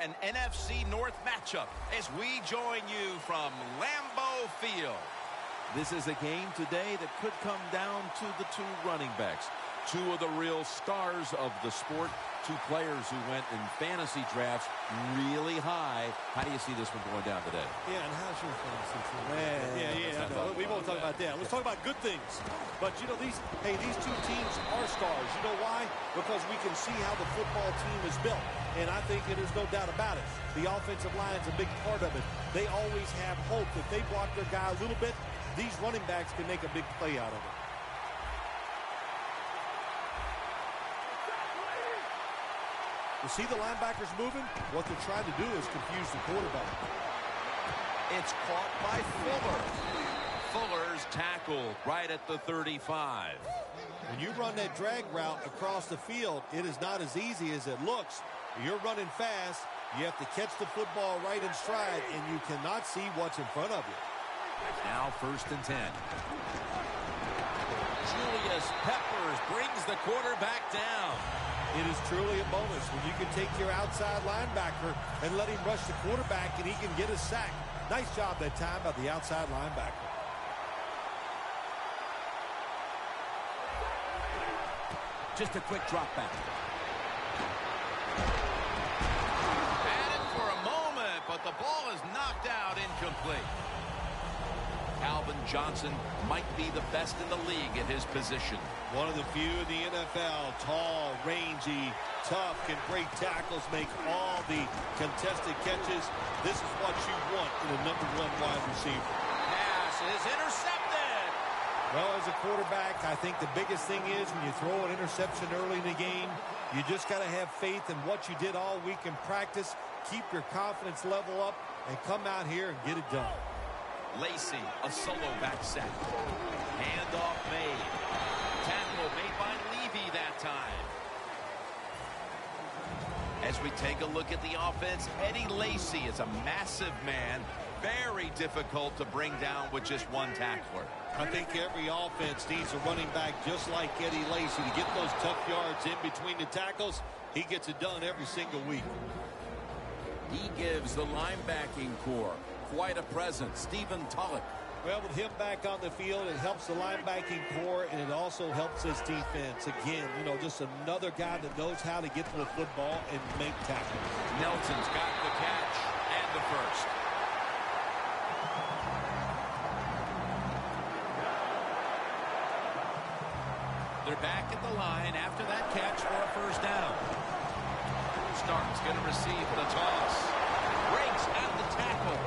An NFC North matchup as we join you from Lambeau Field. This is a game today that could come down to the two running backs. Two of the real stars of the sport. Two players who went in fantasy drafts really high. How do you see this one going down today? Yeah, and how's your fantasy team? Yeah. We won't talk about that. Let's talk about good things. But, you know, these two teams are stars. You know why? Because we can see how the football team is built. And I think there's no doubt about it. The offensive line's a big part of it. They always have hope. If they block their guy a little bit, these running backs can make a big play out of it. You see the linebackers moving? What they're trying to do is confuse the quarterback. It's caught by Fuller. Fuller's tackled right at the 35. When you run that drag route across the field, it is not as easy as it looks. You're running fast. You have to catch the football right in stride, and you cannot see what's in front of you. Now 1st and 10. Julius Peppers brings the quarterback down. It is truly a bonus when you can take your outside linebacker and let him rush the quarterback and he can get a sack. Nice job that time by the outside linebacker. Just a quick drop back. Had it for a moment, but the ball is knocked out incomplete. Calvin Johnson might be the best in the league at his position. One of the few in the NFL, tall, rangy, tough, can break tackles, make all the contested catches. This is what you want in a #1 wide receiver. Pass is intercepted. Well, as a quarterback, I think the biggest thing is when you throw an interception early in the game, you just got to have faith in what you did all week in practice, keep your confidence level up, and come out here and get it done. Lacy, a solo back set. Handoff made. Tackle made by Levy that time. As we take a look at the offense, Eddie Lacy is a massive man. Very difficult to bring down with just one tackler. I think every offense needs a running back just like Eddie Lacy to get those tough yards in between the tackles. He gets it done every single week. He gives the linebacking core quite a presence. Stephen Tulloch. Well, with him back on the field, it helps the linebacking core, and it also helps his defense. Again, you know, just another guy that knows how to get to the football and make tackles. Nelson's got the catch and the first. They're back at the line after that catch for a first down. Starks going to receive the toss. Breaks at the tackle.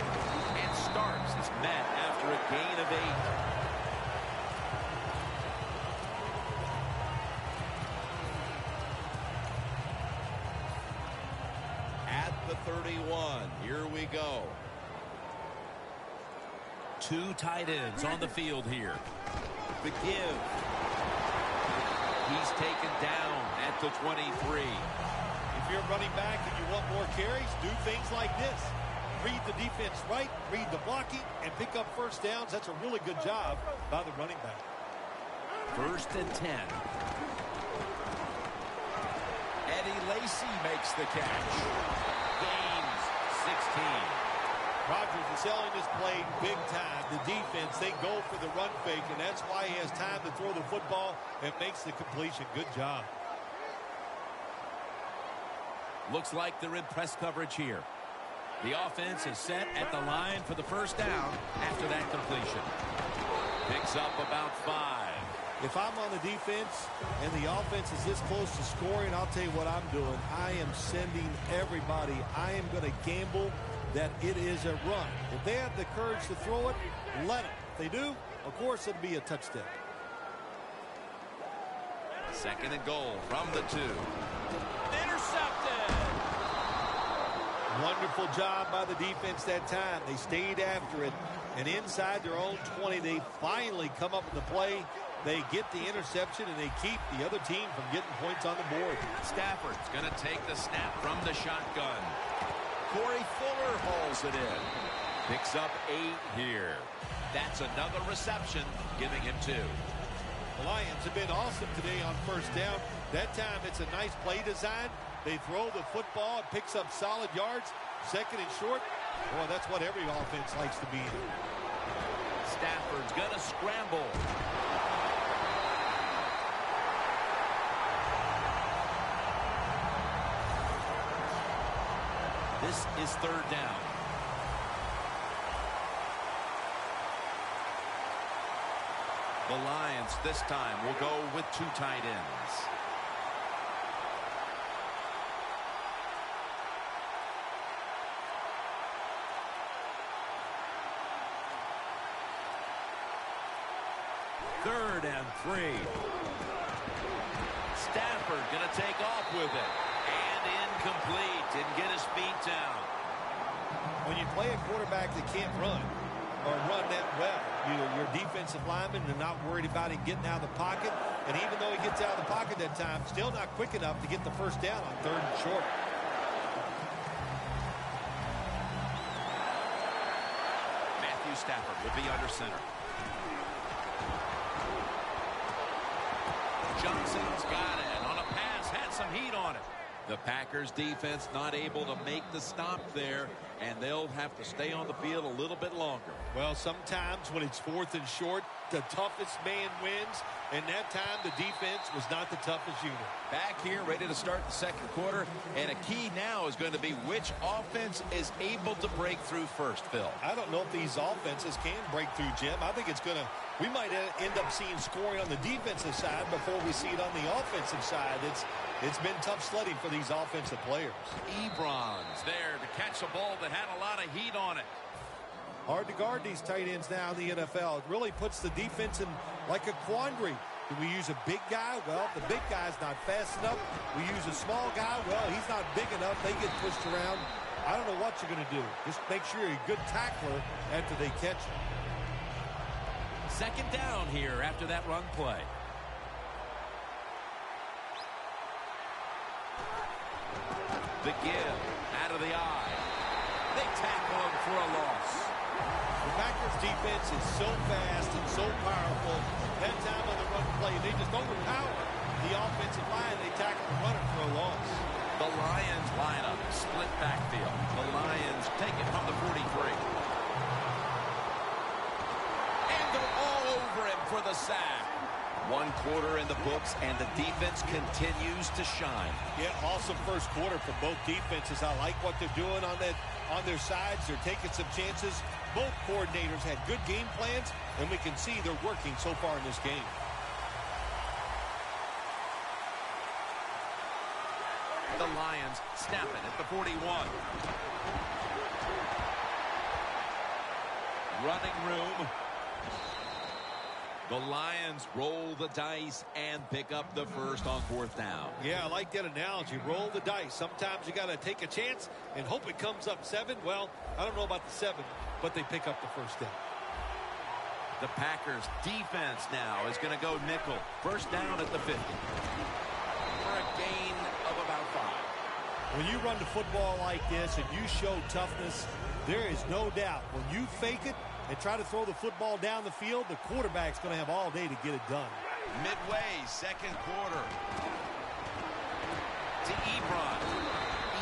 And Starks is met after a gain of 8. At the 31. Here we go. Two tight ends on the field here. The give. He's taken down at the 23. If you're running back and you want more carries, do things like this. Read the defense right, read the blocking, and pick up first downs. That's a really good job by the running back. 1st and 10. Eddie Lacy makes the catch. Gains 16. Rodgers is selling this play big time. The defense, they go for the run fake, and that's why he has time to throw the football and makes the completion. Good job. Looks like they're in press coverage here. The offense is set at the line for the first down after that completion. Picks up about 5. If I'm on the defense and the offense is this close to scoring, I'll tell you what I'm doing. I am sending everybody. I am going to gamble that it is a run. If they have the courage to throw it, let them. If they do, of course it'll be a touchdown. 2nd and goal from the 2. Intercepted. Wonderful job by the defense that time. They stayed after it. And inside their own 20, they finally come up with the play. They get the interception, and they keep the other team from getting points on the board. Stafford's going to take the snap from the shotgun. Corey Fuller hauls it in. Picks up 8 here. That's another reception, giving him 2. The Lions have been awesome today on first down. That time it's a nice play design. They throw the football. It picks up solid yards. Second and short. Boy, that's what every offense likes to be in. Stafford's going to scramble. This is third down. The Lions this time will go with two tight ends. Third and 3. Stafford going to take off with it. And incomplete. Didn't get his feet down. When you play a quarterback that can't run or run that well, your defensive linemen are not worried about him getting out of the pocket. And even though he gets out of the pocket that time, still not quick enough to get the first down on third and short. Matthew Stafford would be under center. Johnson's got it on a pass, had some heat on it. The Packers defense not able to make the stop there, and they'll have to stay on the field a little bit longer. Well, sometimes when it's fourth and short, the toughest man wins, and that time the defense was not the toughest unit. Back here, ready to start the second quarter, and a key now is going to be which offense is able to break through first, Phil. I don't know if these offenses can break through, Jim. I think it's going to, we might end up seeing scoring on the defensive side before we see it on the offensive side. It's been tough sledding for these offensive players. Ebron's there to catch a ball that had a lot of heat on it. Hard to guard these tight ends now in the NFL. It really puts the defense in like a quandary. Do we use a big guy? Well, if the big guy's not fast enough. We use a small guy. Well, he's not big enough. They get pushed around. I don't know what you're going to do. Just make sure you're a good tackler after they catch you. Second down here after that run play. The give out of the eye. They tackle him for a loss. The Packers defense is so fast and so powerful. That time on the run play, they just overpower the offensive line. They tackle the runner for a loss. The Lions lineup, split backfield. The Lions take it from the 43. And they're all over him for the sack. One quarter in the books, and the defense continues to shine. Yeah, awesome first quarter for both defenses. I like what they're doing on their sides. They're taking some chances. Both coordinators had good game plans, and we can see they're working so far in this game. The Lions snap it at the 41. Running room. The Lions roll the dice and pick up the first on fourth down. Yeah, I like that analogy. Roll the dice. Sometimes you got to take a chance and hope it comes up 7. Well, I don't know about the 7, but they pick up the first down. The Packers defense now is going to go nickel. First down at the 50. For a gain of about 5. When you run the football like this and you show toughness, there is no doubt when you fake it and try to throw the football down the field, the quarterback's going to have all day to get it done. Midway, second quarter. To Ebron.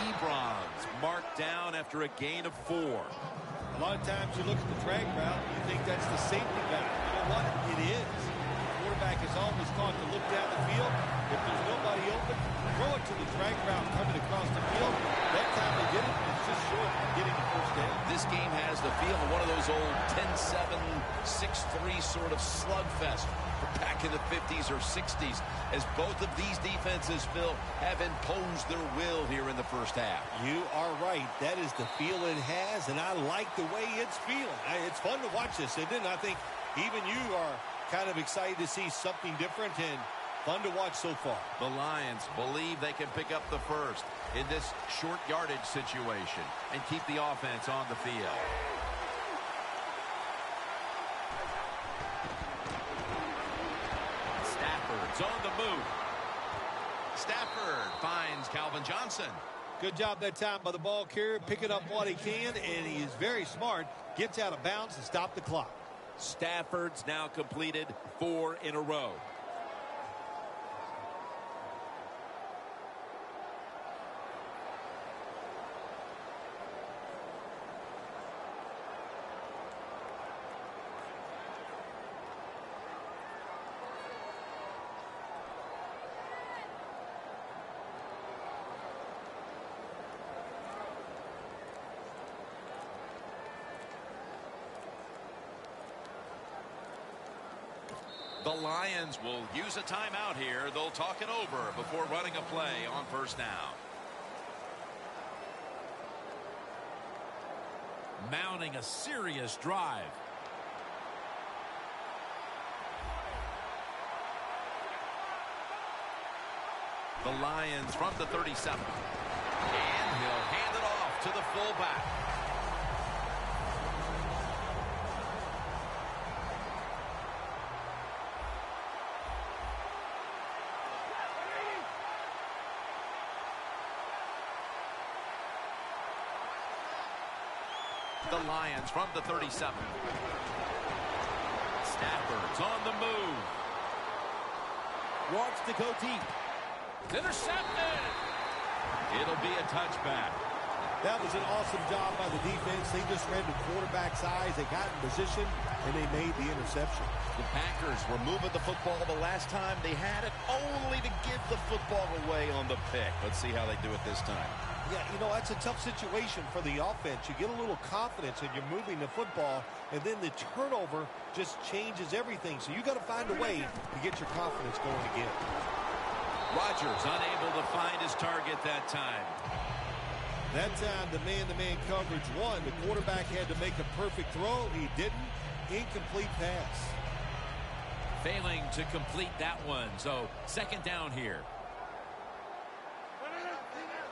Ebron's marked down after a gain of 4. A lot of times you look at the drag route, you think that's the safety valve. You know what? It is. The quarterback is always taught to look down the field. If there's nobody open, throw it to the drag route coming across the field. That time they did it, and it's just short of getting the first down. This game has the feel of one of those old 10-7, 6-3 sort of slugfest back in the 50s or 60s, as both of these defenses, Phil, have imposed their will here in the first half. You are right. That is the feel it has, and I like the way it's feeling. It's fun to watch this, isn't it? I think even you are kind of excited to see something different and fun to watch so far. The Lions believe they can pick up the first in this short yardage situation and keep the offense on the field. Stafford's on the move. Stafford finds Calvin Johnson. Good job that time by the ball carrier, picking up what he can, and he is very smart. Gets out of bounds and stop the clock. Stafford's now completed 4 in a row. The Lions will use a timeout here. They'll talk it over before running a play on first down. Mounting a serious drive. The Lions from the 37. And he'll hand it off to the fullback. The Lions from the 37. Stafford's on the move. Wants to go deep. Intercepted. It'll be a touchback. That was an awesome job by the defense. They just read the quarterback's eyes. They got in position, and they made the interception. The Packers were moving the football the last time. They had it only to give the football away on the pick. Let's see how they do it this time. Yeah, you know, that's a tough situation for the offense. You get a little confidence and you're moving the football, and then the turnover just changes everything. So you got to find a way to get your confidence going again. Rodgers unable to find his target that time. That time, the man-to-man coverage won. The quarterback had to make a perfect throw. He didn't. Incomplete pass. Failing to complete that one. So second down here.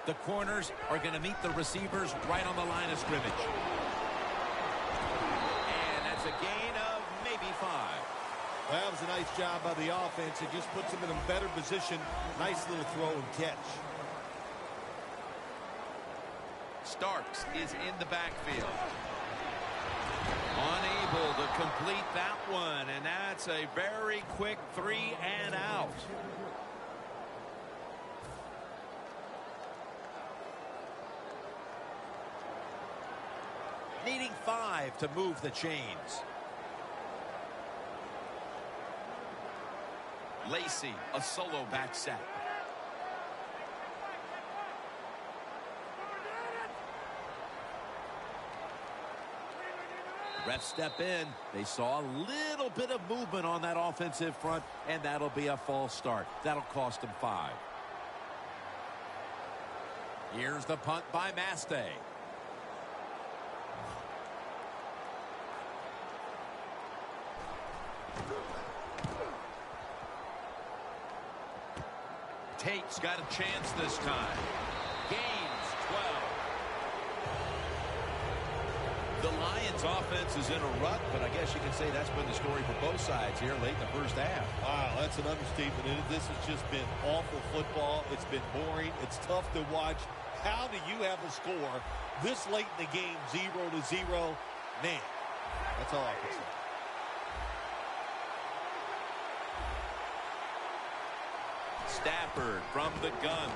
The corners are going to meet the receivers right on the line of scrimmage. And that's a gain of maybe 5. Well, that was a nice job by the offense. It just puts them in a better position. Nice little throw and catch. Starks is in the backfield. Unable to complete that one, and that's a very quick 3 and out. Needing 5 to move the chains. Lacey, a solo back set. Refs step in. They saw a little bit of movement on that offensive front, and that'll be a false start. That'll cost them 5. Here's the punt by Mastay. Tate's got a chance this time. Gains 12. The Lions offense is in a rut, but I guess you could say that's been the story for both sides here late in the first half. Wow, that's an understatement. This has just been awful football. It's been boring. It's tough to watch. How do you have a score this late in the game, 0-0? Man, that's all I can say. Stafford from the gun.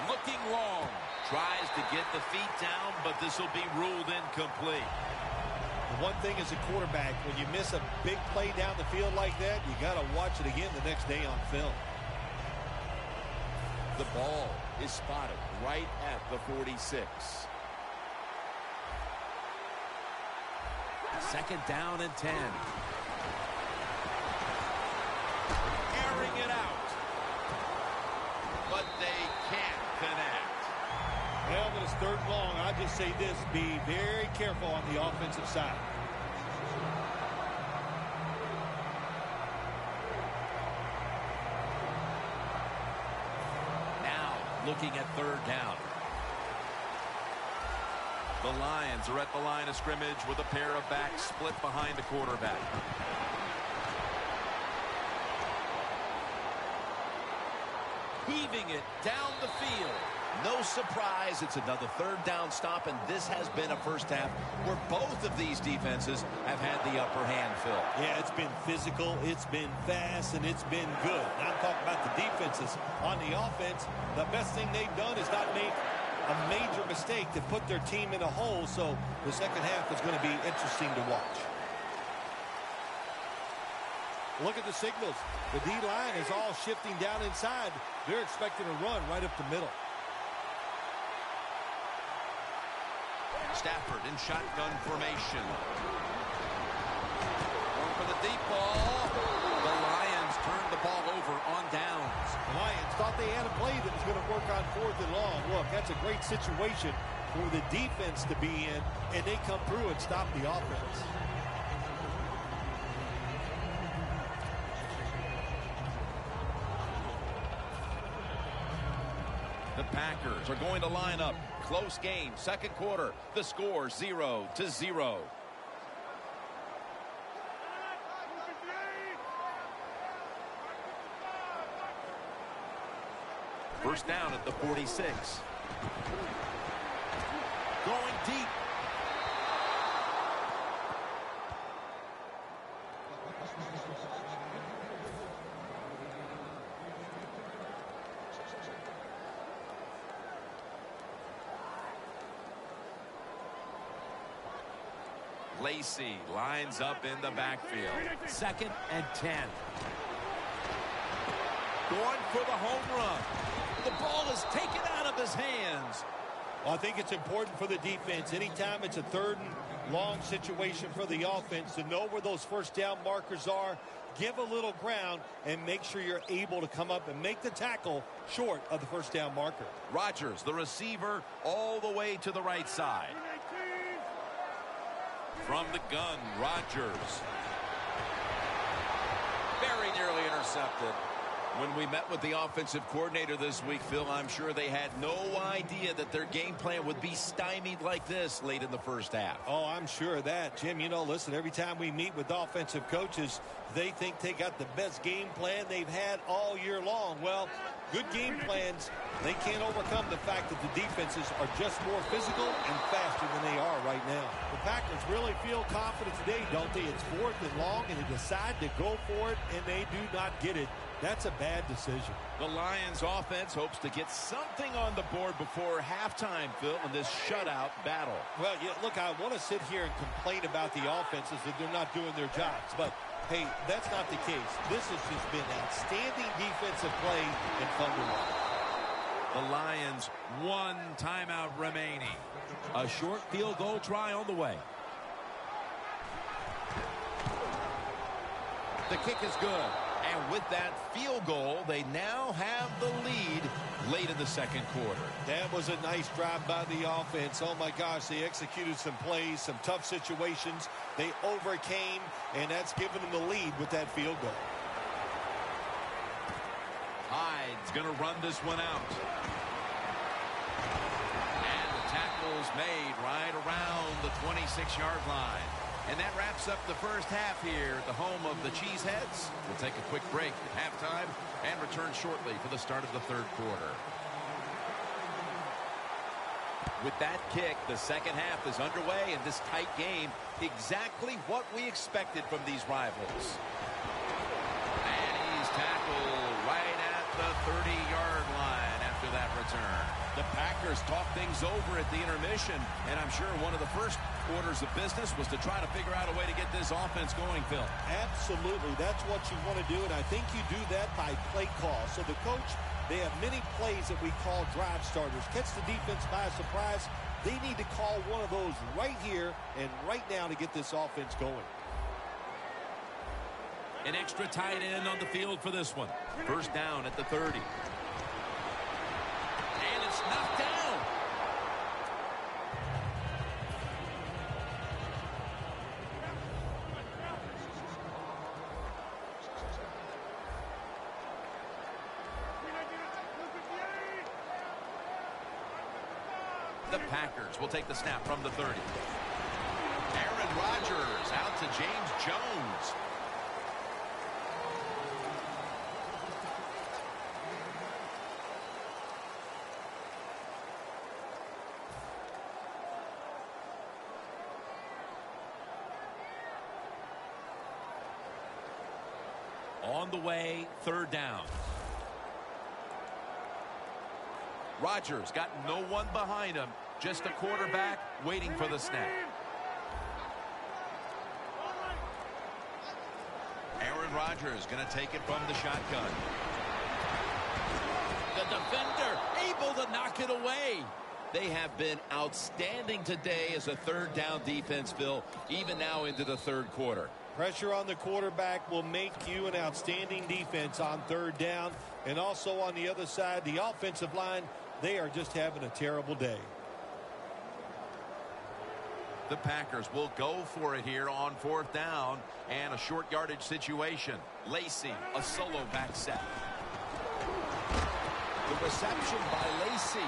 Looking long. Tries to get the feet down, but this will be ruled incomplete. The one thing as a quarterback, when you miss a big play down the field like that, you got to watch it again the next day on film. The ball is spotted right at the 46. Second down and 10. Airing it out. But they can't connect. Well, when it's third and long, I just say this, be very careful on the offensive side. Now looking at third down. The Lions are at the line of scrimmage with a pair of backs split behind the quarterback. Heaving it down the field. No surprise, it's another third down stop, and this has been a first half where both of these defenses have had the upper hand, Phil. Yeah, it's been physical, it's been fast, and it's been good. And I'm talking about the defenses. On the offense, the best thing they've done is not make a major mistake to put their team in a hole, so the second half is going to be interesting to watch. Look at the signals. The D-line is all shifting down inside. They're expecting a run right up the middle. Stafford in shotgun formation. Going for the deep ball. The Lions turned the ball over on downs. The Lions thought they had a play that was going to work on 4th and long. Look, that's a great situation for the defense to be in, and they come through and stop the offense. The Packers are going to line up. Close game, second quarter. The score 0-0. First down at the 46. Going deep. Lacey lines up in the backfield. 2nd and 10. Going for the home run. The ball is taken out of his hands. Well, I think it's important for the defense. Anytime it's a 3rd and long situation for the offense to know where those first down markers are, give a little ground, and make sure you're able to come up and make the tackle short of the first down marker. Rodgers, the receiver, all the way to the right side. From the gun, Rodgers. Very nearly intercepted. When we met with the offensive coordinator this week, Phil, I'm sure they had no idea that their game plan would be stymied like this late in the first half. Oh, I'm sure of that. Jim, you know, listen, every time we meet with offensive coaches, they think they got the best game plan they've had all year long. Well, good game plans, they can't overcome the fact that the defenses are just more physical and faster than they are right now. The Packers really feel confident today, don't they? It's 4th and long, and they decide to go for it, and they do not get it. That's a bad decision. The Lions offense hopes to get something on the board before halftime, Phil, in this shutout battle. Well, yeah, look, I want to sit here and complain about the offenses that they're not doing their jobs, but hey, that's not the case. This has just been outstanding defensive play and fun to watch. The Lions, 1 timeout remaining. A short field goal try on the way. The kick is good. And with that field goal, they now have the lead late in the second quarter. That was a nice drive by the offense. Oh, my gosh, they executed some plays, some tough situations. They overcame, and that's given them the lead with that field goal. Hyde's going to run this one out. And the tackle's made right around the 26-yard line. And that wraps up the first half here at the home of the Cheeseheads. We'll take a quick break at halftime and return shortly for the start of the third quarter. With that kick, the second half is underway in this tight game. Exactly what we expected from these rivals. And he's tackled right at the 30-yard line after that return. The Packers talk things over at the intermission, and I'm sure one of the first orders of business was to try to figure out a way to get this offense going, Phil. Absolutely. That's what you want to do, and I think you do that by play call. So the coach, they have many plays that we call drive starters. Catch the defense by surprise. They need to call one of those right here and right now to get this offense going. An extra tight end on the field for this one. First down at the 30. And it's knocked down. The Packers will take the snap from the 30. Aaron Rodgers out to James Jones. On the way, third down. Rodgers got no one behind him, just a quarterback waiting for the snap. Aaron Rodgers going to take it from the shotgun. The defender able to knock it away. They have been outstanding today as a third down defense, Phil, even now into the third quarter. Pressure on the quarterback will make you an outstanding defense on third down. And also on the other side, the offensive line, they are just having a terrible day. The Packers will go for it here on fourth down and a short yardage situation. Lacy, a solo back set. The reception by Lacy.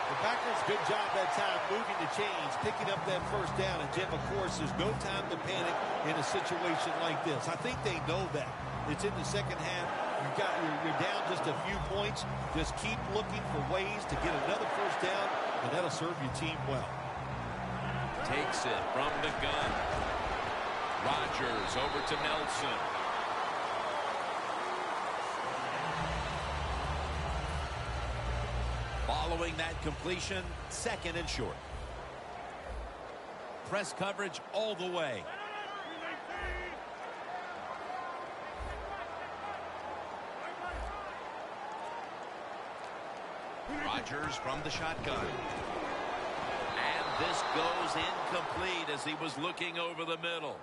The Packers, good job that time moving the chains, picking up that first down. And, Jim, of course, there's no time to panic in a situation like this. I think they know that. It's in the second half. You're down just a few points. Just keep looking for ways to get another first down, and that'll serve your team well. Takes it from the gun. Rodgers over to Nelson. Following that completion, second and short. Press coverage all the way. Rodgers from the shotgun. And this goes incomplete as he was looking over the middle.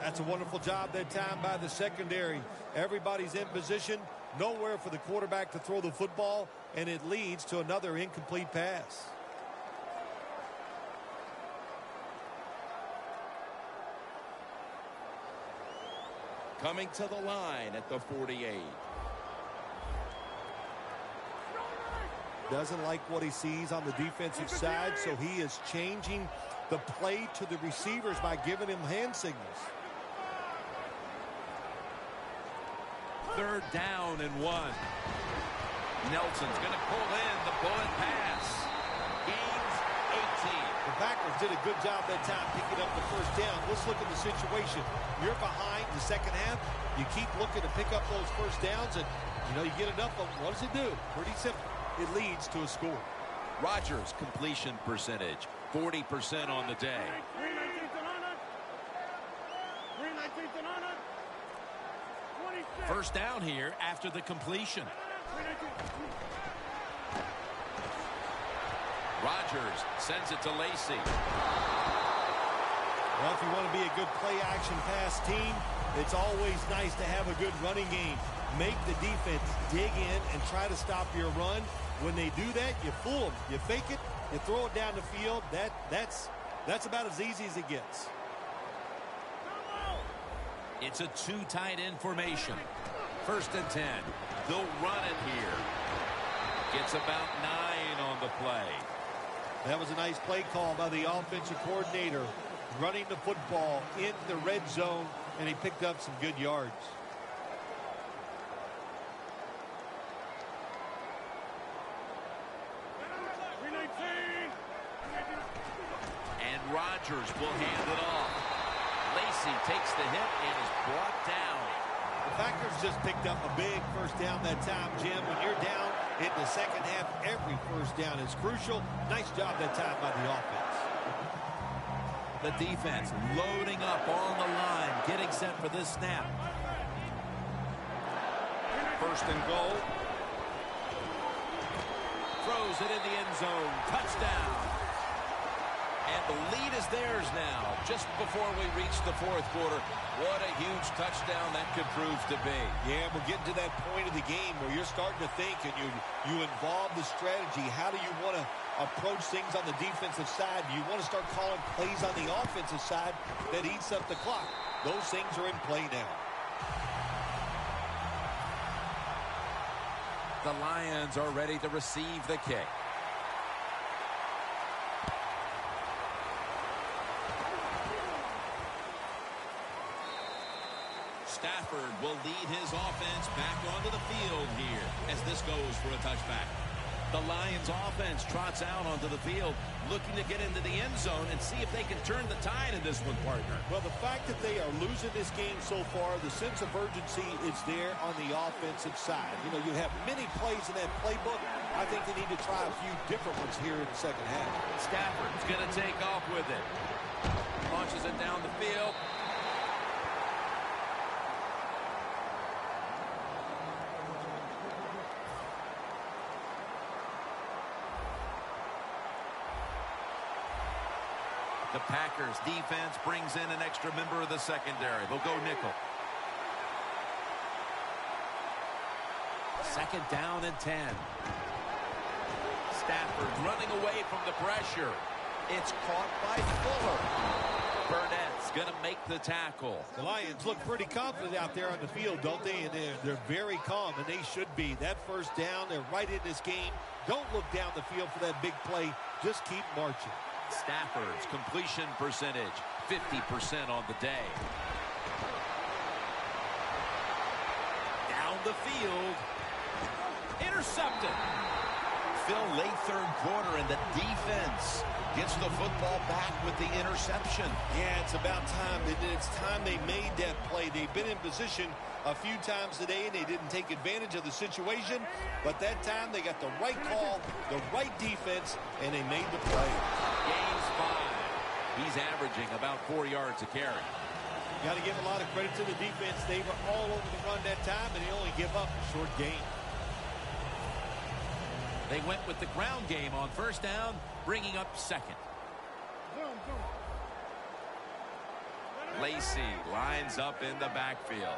That's a wonderful job that time by the secondary. Everybody's in position. Nowhere for the quarterback to throw the football, and it leads to another incomplete pass. Coming to the line at the 48. Doesn't like what he sees on the defensive side, so he is changing the play to the receivers by giving him hand signals. Third down and 1. Nelson's going to pull in the bullet pass. Gains 18. The Packers did a good job that time picking up the first down. Let's look at the situation. You're behind the second half. You keep looking to pick up those first downs, and you get enough of them. What does it do? Pretty simple. It leads to a score. Rodgers' completion percentage, 40% on the day. First down here after the completion. Rodgers sends it to Lacy. Well, if you want to be a good play-action pass team, it's always nice to have a good running game. Make the defense dig in and try to stop your run. When they do that, you fool them. You fake it, you throw it down the field. That's about as easy as it gets. It's a two tight end formation. First and 10. They'll run it here. Gets about 9 on the play. That was a nice play call by the offensive coordinator. Running the football in the red zone, and he picked up some good yards. And Rodgers will hand it off. Lacy takes the hit and is brought down. The Packers just picked up a big first down that time, Jim. When you're down in the second half, every first down is crucial. Nice job that time by the offense. The defense loading up on the line, getting set for this snap. First and goal. Throws it in the end zone. Touchdown. And the lead is theirs now, just before we reach the fourth quarter. What a huge touchdown that could prove to be. Yeah, we're getting to that point of the game where you're starting to think and you involve the strategy. How do you want to approach things on the defensive side? Do you want to start calling plays on the offensive side that eats up the clock? Those things are in play now. The Lions are ready to receive the kick. Stafford will lead his offense back onto the field here as this goes for a touchback. The Lions offense trots out onto the field looking to get into the end zone and see if they can turn the tide in this one, partner. Well, the fact that they are losing this game so far, the sense of urgency is there on the offensive side. You have many plays in that playbook. I think they need to try a few different ones here in the second half. Stafford's going to take off with it. Launches it down the field. The Packers defense brings in an extra member of the secondary. They'll go nickel. Second down and 10. Stafford running away from the pressure. It's caught by Fuller. Burnett's going to make the tackle. The Lions look pretty confident out there on the field, don't they? And they're very calm, and they should be. That first down, they're right in this game. Don't look down the field for that big play. Just keep marching. Stafford's completion percentage, 50% on the day. Down the field. Intercepted. Phil, late third quarter, and the defense gets the football back with the interception. Yeah, it's about time. It's time they made that play. They've been in position a few times today, and they didn't take advantage of the situation. But that time, they got the right call, the right defense, and they made the play. Gains 5. He's averaging about 4 yards a carry. Got to give a lot of credit to the defense. They were all over the run that time, and they only give up a short gain. They went with the ground game on first down, bringing up second. Lacey lines up in the backfield.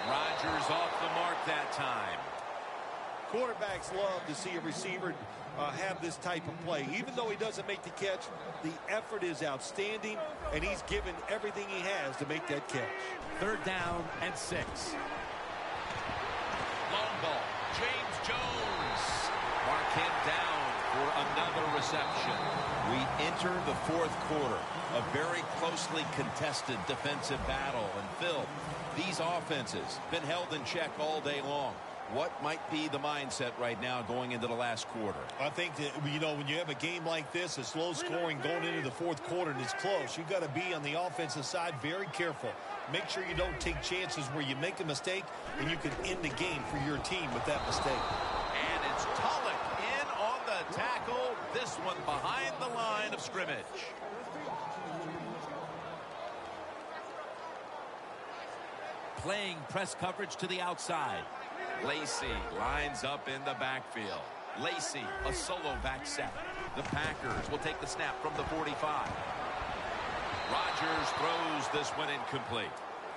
Rodgers off the mark that time. Quarterbacks love to see a receiver have this type of play. Even though he doesn't make the catch, the effort is outstanding, and he's given everything he has to make that catch. Third down and 6. Long ball. James Jones. Mark him down for another reception. We enter the fourth quarter. A very closely contested defensive battle. And Phil, these offenses been held in check all day long. What might be the mindset right now going into the last quarter? I think that, you know, when you have a game like this, it's low scoring going into the fourth quarter and it's close, you've got to be on the offensive side very careful. Make sure you don't take chances where you make a mistake and you can end the game for your team with that mistake. And it's Tulloch in on the tackle. This one behind the line of scrimmage. Playing press coverage to the outside. Lacey lines up in the backfield. Lacey, a solo back set. The Packers will take the snap from the 45. Rodgers throws this one incomplete.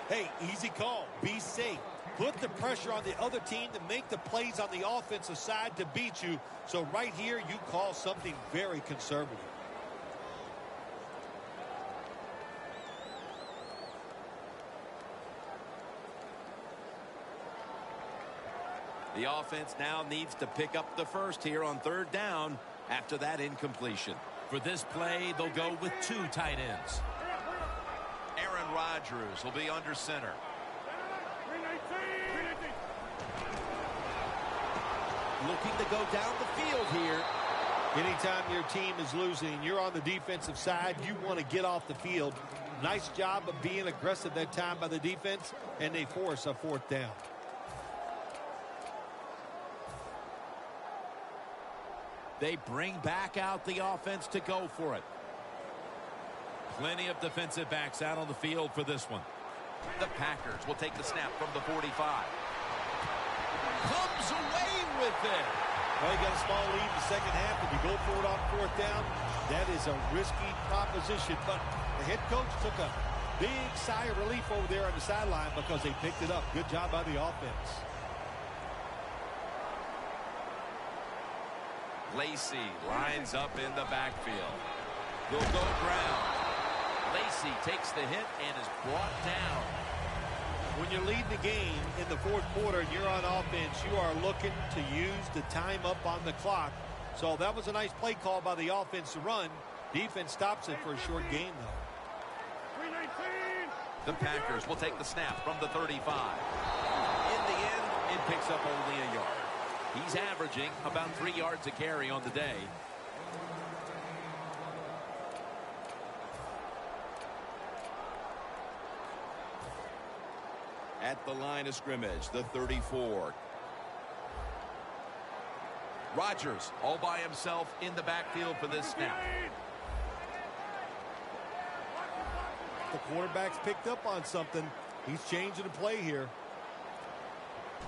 Hey, easy call. Be safe. Put the pressure on the other team to make the plays on the offensive side to beat you. So right here, you call something very conservative. The offense now needs to pick up the first here on third down after that incompletion. For this play, they'll go with 2 tight ends. Aaron Rodgers will be under center. Looking to go down the field here. Anytime your team is losing and you're on the defensive side, you want to get off the field. Nice job of being aggressive that time by the defense, and they force a fourth down. They bring back out the offense to go for it. Plenty of defensive backs out on the field for this one. The Packers will take the snap from the 45. Comes away with it. Well, you got a small lead in the second half, and you go for it on fourth down. That is a risky proposition, but the head coach took a big sigh of relief over there on the sideline because they picked it up. Good job by the offense. Lacey lines up in the backfield. He'll go ground. Lacey takes the hit and is brought down. When you're leading the game in the fourth quarter and you're on offense, you are looking to use the time up on the clock. So that was a nice play call by the offense to run. Defense stops it for a short gain, though. The Packers will take the snap from the 35. In the end, it picks up only a yard. He's averaging about 3 yards a carry on the day. At the line of scrimmage, the 34. Rodgers all by himself in the backfield for this snap. The quarterback's picked up on something. He's changing the play here.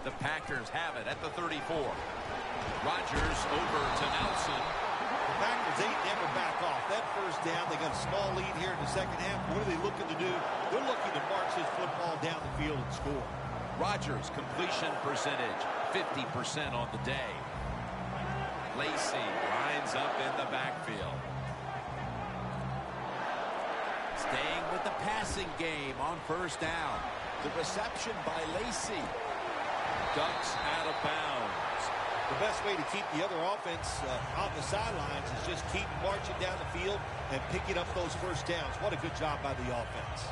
The Packers have it at the 34. Rodgers over to Nelson. The Packers, they never back off. That first down, they got a small lead here in the second half. What are they looking to do? They're looking to march this football down the field and score. Rodgers, completion percentage, 50% on the day. Lacy lines up in the backfield. Staying with the passing game on first down. The reception by Lacy. Ducks out of bounds. The best way to keep the other offense on the sidelines is just keep marching down the field and picking up those first downs. What a good job by the offense.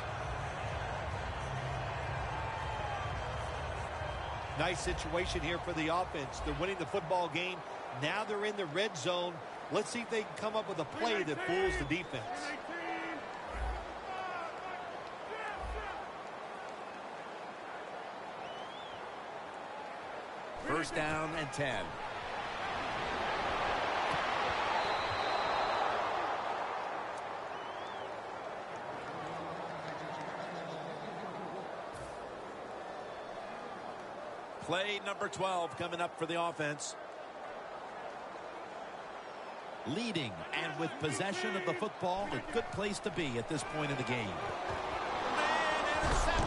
Nice situation here for the offense. They're winning the football game. Now they're in the red zone. Let's see if they can come up with a play that fools the defense. First down and 10. Play number 12 coming up for the offense. Leading and with possession of the football, a good place to be at this point in the game. And intercepted.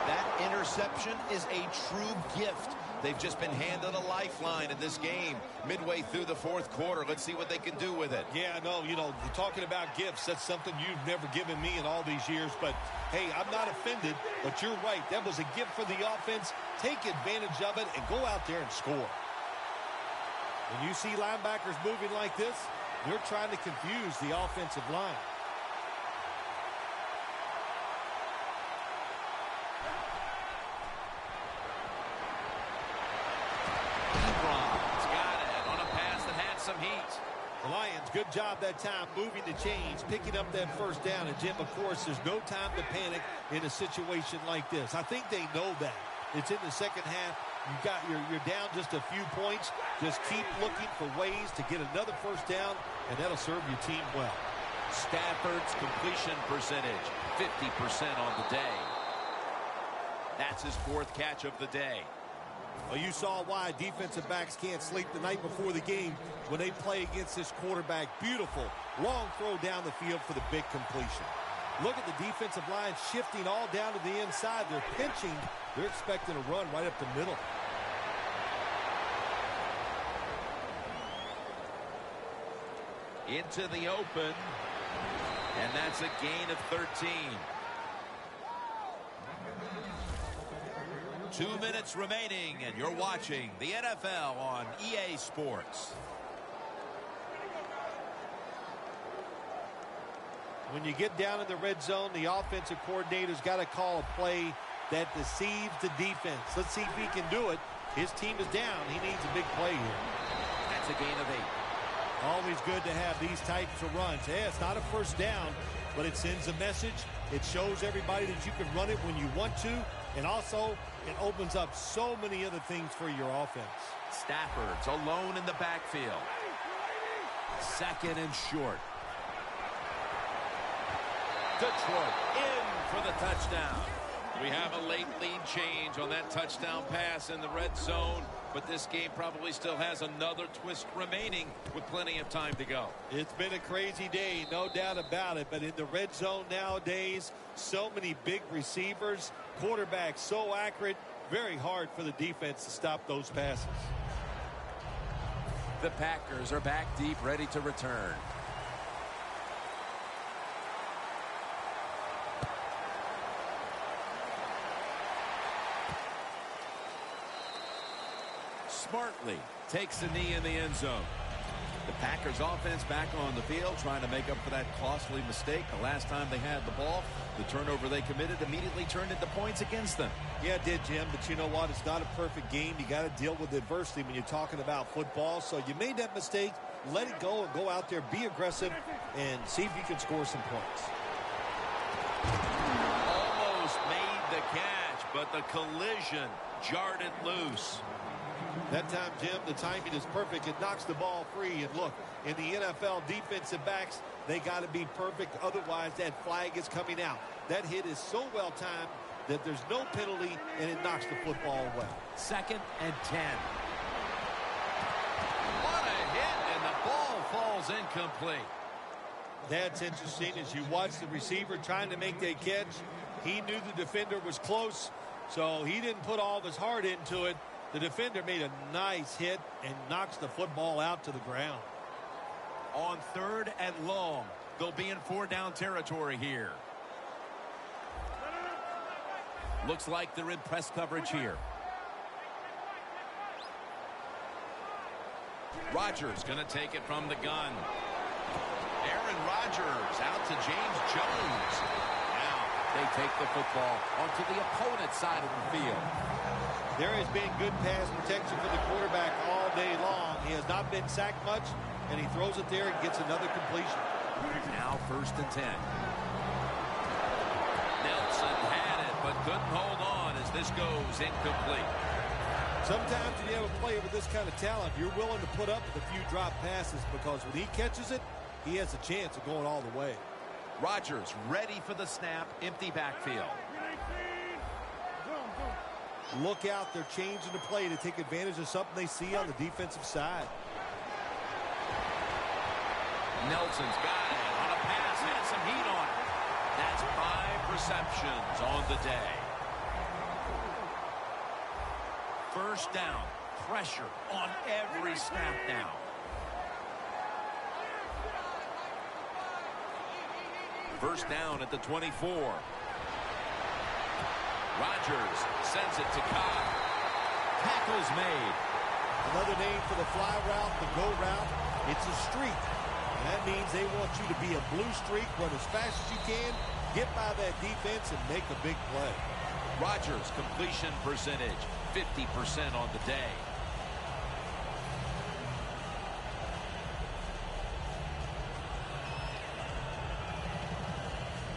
That interception is a true gift. They've just been handed a lifeline in this game midway through the fourth quarter. Let's see what they can do with it. Yeah, no, talking about gifts, that's something you've never given me in all these years. But, hey, I'm not offended, but you're right. That was a gift for the offense. Take advantage of it and go out there and score. When you see linebackers moving like this, they're trying to confuse the offensive line. Some heat. The Lions, good job that time moving the chains, picking up that first down. And, Jim, of course, there's no time to panic in a situation like this. I think they know that. It's in the second half. You're down just a few points. Just keep looking for ways to get another first down, and that'll serve your team well. Stafford's completion percentage, 50% on the day. That's his fourth catch of the day. Well, you saw why defensive backs can't sleep the night before the game when they play against this quarterback. Beautiful long throw down the field for the big completion. Look at the defensive line shifting all down to the inside. They're pinching. They're expecting a run right up the middle. Into the open. And that's a gain of 13. 2 minutes remaining, and you're watching the NFL on EA Sports. When you get down in the red zone, the offensive coordinator's got to call a play that deceives the defense. Let's see if he can do it. His team is down. He needs a big play here. That's a gain of 8. Always good to have these types of runs. Yeah, it's not a first down, but it sends a message. It shows everybody that you can run it when you want to, and also it opens up so many other things for your offense. Stafford's alone in the backfield. Second and short. Detroit in for the touchdown. We have a late lead change on that touchdown pass in the red zone, but this game probably still has another twist remaining with plenty of time to go. It's been a crazy day, no doubt about it, but in the red zone nowadays, so many big receivers, quarterbacks so accurate, very hard for the defense to stop those passes. The Packers are back deep, ready to return. Smartly takes a knee in the end zone. The Packers offense back on the field trying to make up for that costly mistake. The last time they had the ball, the turnover they committed immediately turned into points against them. Yeah, it did, Jim, but you know what? It's not a perfect game. You got to deal with adversity when you're talking about football. So you made that mistake, let it go, and go out there, be aggressive, and see if you can score some points. Almost made the catch, but the collision jarred it loose. That time, Jim, the timing is perfect. It knocks the ball free. And look, in the NFL, defensive backs, they got to be perfect. Otherwise, that flag is coming out. That hit is so well timed that there's no penalty, and it knocks the football away. Second and 10. What a hit, and the ball falls incomplete. That's interesting. As you watch the receiver trying to make that catch, he knew the defender was close, so he didn't put all of his heart into it. The defender made a nice hit and knocks the football out to the ground. On 3rd and long, they'll be in 4-down territory here. Looks like they're in press coverage here. Rodgers going to take it from the gun. Aaron Rodgers out to James Jones. Now they take the football onto the opponent's side of the field. There has been good pass protection for the quarterback all day long. He has not been sacked much, and he throws it there and gets another completion. Now 1st and 10. Nelson had it, but couldn't hold on as this goes incomplete. Sometimes when you have a player with this kind of talent, you're willing to put up with a few drop passes because when he catches it, he has a chance of going all the way. Rodgers ready for the snap, empty backfield. Look out, they're changing the play to take advantage of something they see on the defensive side. Nelson's got it on a pass, had some heat on it. That's 5 receptions on the day. 1st down, pressure on every snap now. First down at the 24. Rodgers sends it to Cobb. Tackle's made. Another name for the fly route, the go route. It's a streak. And that means they want you to be a blue streak, run as fast as you can, get by that defense, and make a big play. Rodgers' completion percentage, 50% on the day.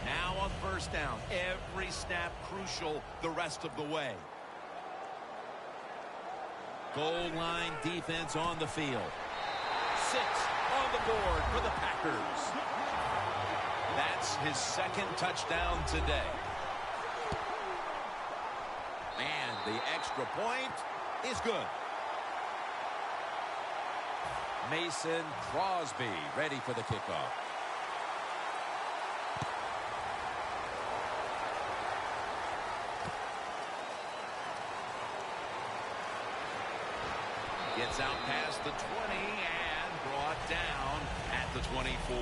Now on 1st down, every snap crucial the rest of the way. Goal line defense on the field. 6 on the board for the Packers. That's his 2nd touchdown today. And the extra point is good. Mason Crosby ready for the kickoff. Gets out past the 20 and brought down at the 24.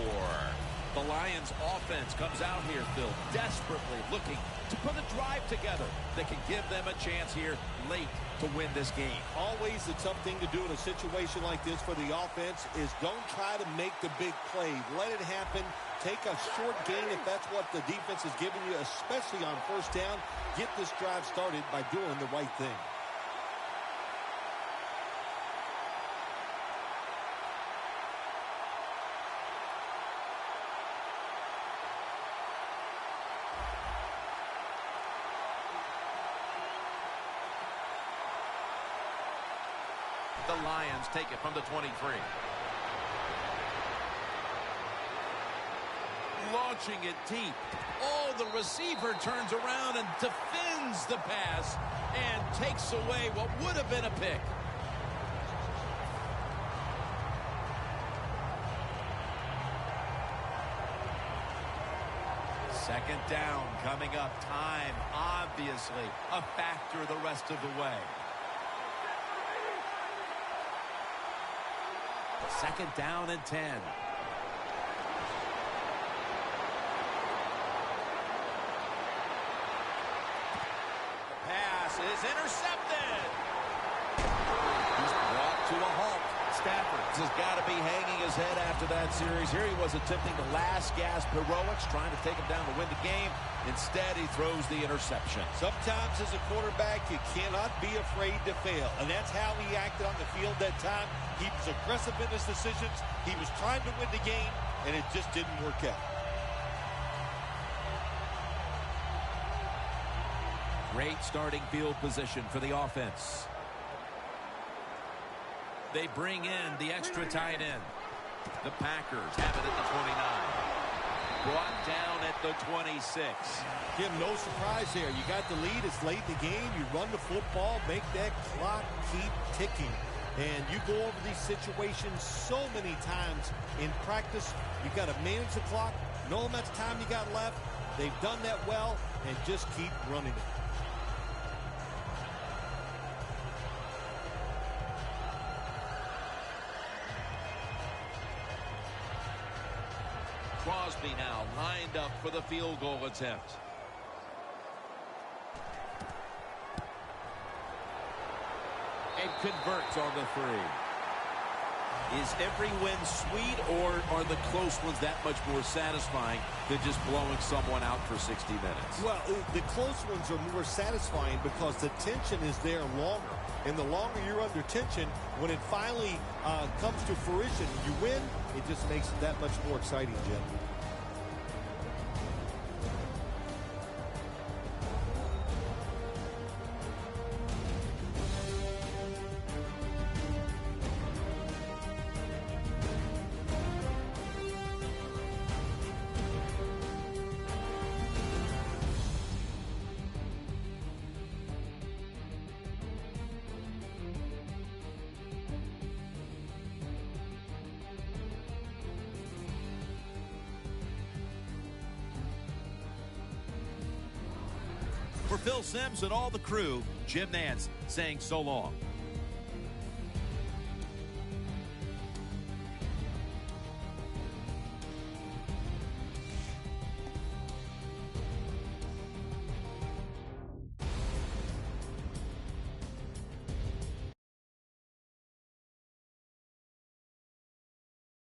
The Lions offense comes out here, Phil, desperately looking to put a drive together that can give them a chance here late to win this game. Always the tough thing to do in a situation like this for the offense is don't try to make the big play. Let it happen. Take a short gain if that's what the defense is giving you, especially on 1st down. Get this drive started by doing the right thing. The Lions take it from the 23. Launching it deep. Oh, the receiver turns around and defends the pass and takes away what would have been a pick. Second down coming up. Time, obviously, a factor the rest of the way. 2nd down and 10. Pass is intercepted. He's brought to a halt. Stafford has got to be hanging his head after that series. Here he was attempting the last gasp heroics, trying to take him down to win the game. Instead, he throws the interception. Sometimes as a quarterback, you cannot be afraid to fail. And that's how he acted on the field that time. He was aggressive in his decisions. He was trying to win the game, and it just didn't work out. Great starting field position for the offense. They bring in the extra tight end. The Packers have it at the 29. Brought down at the 26. Jim, no surprise there. You got the lead. It's late in the game. You run the football, make that clock keep ticking. And you go over these situations so many times in practice. You got to manage the clock, know how much time you got left. They've done that well, and just keep running it. Crosby now lined up for the field goal attempt. And converts on the three. Is every win sweet, or are the close ones that much more satisfying than just blowing someone out for 60 minutes? Well, the close ones are more satisfying because the tension is there longer. And the longer you're under tension, when it finally comes to fruition, you win, it just makes it that much more exciting, Jim. For Phil Simms and all the crew, Jim Nantz saying so long.